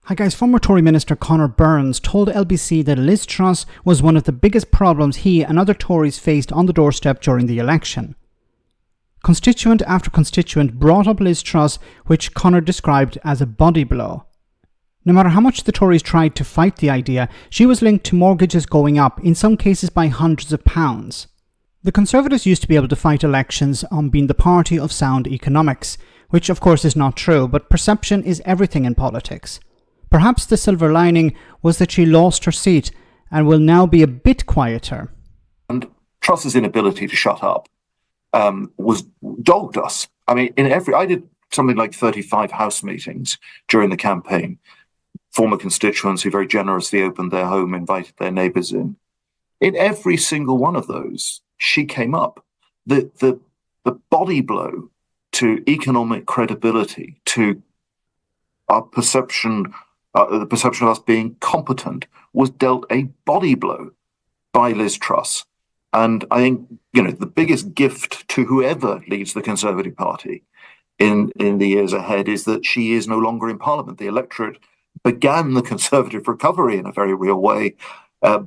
Hi guys, former Tory Minister Conor Burns told LBC that Liz Truss was one of the biggest problems he and other Tories faced on the doorstep during the election. Constituent after constituent brought up Liz Truss, which Conor described as a body blow. No matter how much the Tories tried to fight the idea, she was linked to mortgages going up, in some cases by hundreds of pounds. The Conservatives used to be able to fight elections on being the party of sound economics, which of course is not true, but perception is everything in politics. Perhaps the silver lining was that she lost her seat and will now be a bit quieter. And Truss's inability to shut up was dogged us. I mean, I did something like 35 House meetings during the campaign. Former constituents who very generously opened their home, invited their neighbours in. In every single one of those, she came up. The body blow to economic credibility, to our perception. The perception of us being competent was dealt a body blow by Liz Truss. And I think, the biggest gift to whoever leads the Conservative Party in the years ahead is that she is no longer in Parliament. The electorate began the Conservative recovery in a very real way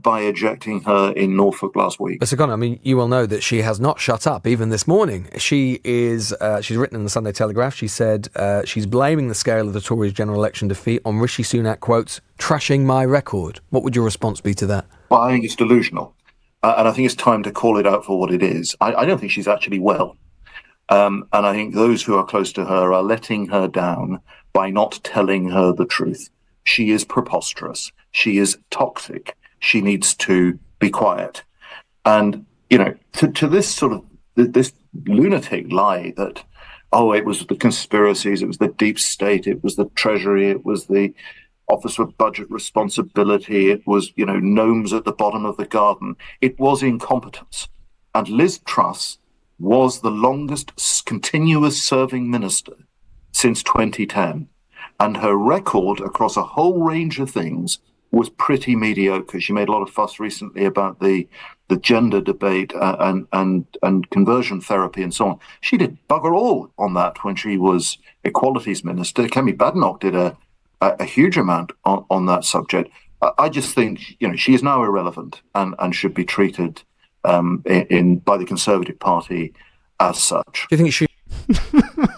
by ejecting her in Norfolk last week. Mr. Conor, you will know that she has not shut up even this morning. She's written in the Sunday Telegraph, she said she's blaming the scale of the Tories' general election defeat on Rishi Sunak, quotes, trashing my record. What would your response be to that? Well, I think it's delusional. And I think it's time to call it out for what it is. I don't think she's actually well. And I think those who are close to her are letting her down by not telling her the truth. She is preposterous. She is toxic. She needs to be quiet. And, to this sort of, this lunatic lie that, it was the conspiracies, it was the deep state, it was the Treasury, it was the Office of Budget Responsibility, it was, gnomes at the bottom of the garden. It was incompetence. And Liz Truss was the longest continuous serving minister since 2010. And her record across a whole range of things was pretty mediocre. She made a lot of fuss recently about the gender debate and conversion therapy and so on. She did bugger all on that when she was Equalities Minister. Kemi Badenoch did a huge amount on that subject. I just think she is now irrelevant and should be treated by the Conservative Party as such. Do you think she?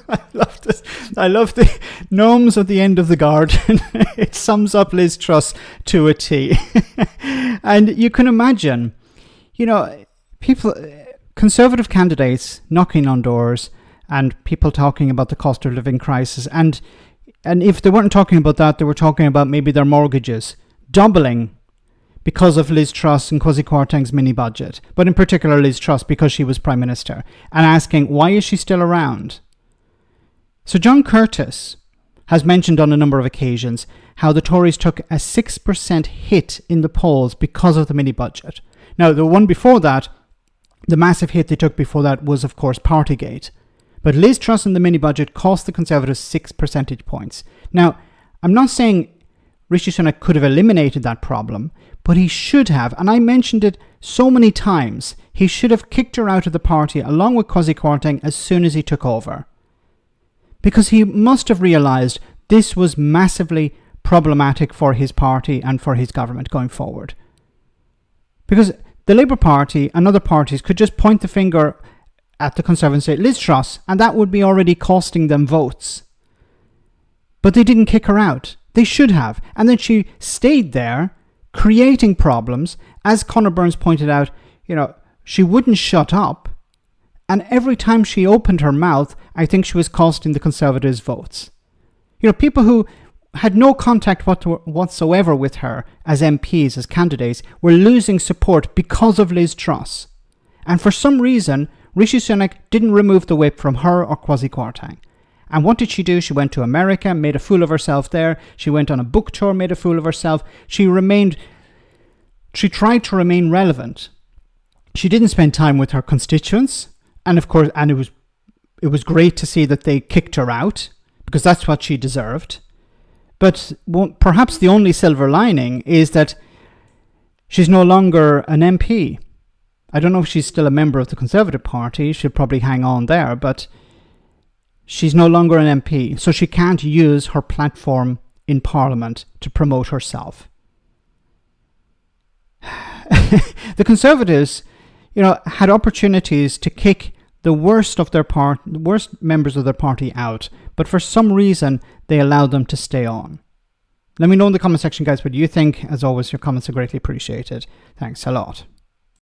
I love this. I love the gnomes at the end of the garden. It sums up Liz Truss to a T. And you can imagine, people, Conservative candidates knocking on doors and people talking about the cost of living crisis. And if they weren't talking about that, they were talking about maybe their mortgages doubling because of Liz Truss and Kwasi Kwarteng's mini budget, but in particular Liz Truss because she was Prime Minister, and asking why is she still around. So John Curtis has mentioned on a number of occasions how the Tories took a 6% hit in the polls because of the mini budget. Now the one before that, the massive hit they took before that was of course Partygate, but Liz Truss and the mini budget cost the Conservatives 6 percentage points. Now I'm not saying Rishi Sunak could have eliminated that problem, but he should have, and I mentioned it so many times, he should have kicked her out of the party along with Kwasi Kwarteng as soon as he took over. Because he must have realised this was massively problematic for his party and for his government going forward. Because the Labour Party and other parties could just point the finger at the Conservatives and say, Liz Truss, and that would be already costing them votes. But they didn't kick her out. They should have. And then she stayed there, creating problems. As Conor Burns pointed out, she wouldn't shut up. And every time she opened her mouth, I think she was costing the Conservatives votes. People who had no contact whatsoever with her as MPs, as candidates, were losing support because of Liz Truss. And for some reason, Rishi Sunak didn't remove the whip from her or Kwasi Kwarteng. And what did she do? She went to America, made a fool of herself there. She went on a book tour, made a fool of herself. She tried to remain relevant. She didn't spend time with her constituents. And of course, it was great to see that they kicked her out, because that's what she deserved. But perhaps the only silver lining is that she's no longer an MP. I don't know if she's still a member of the Conservative Party. She'll probably hang on there, but she's no longer an MP, so she can't use her platform in Parliament to promote herself. The Conservatives, had opportunities to kick the worst members of their party out, but for some reason they allowed them to stay on. Let me know in the comment section, guys, what you think. As always, your comments are greatly appreciated. Thanks a lot.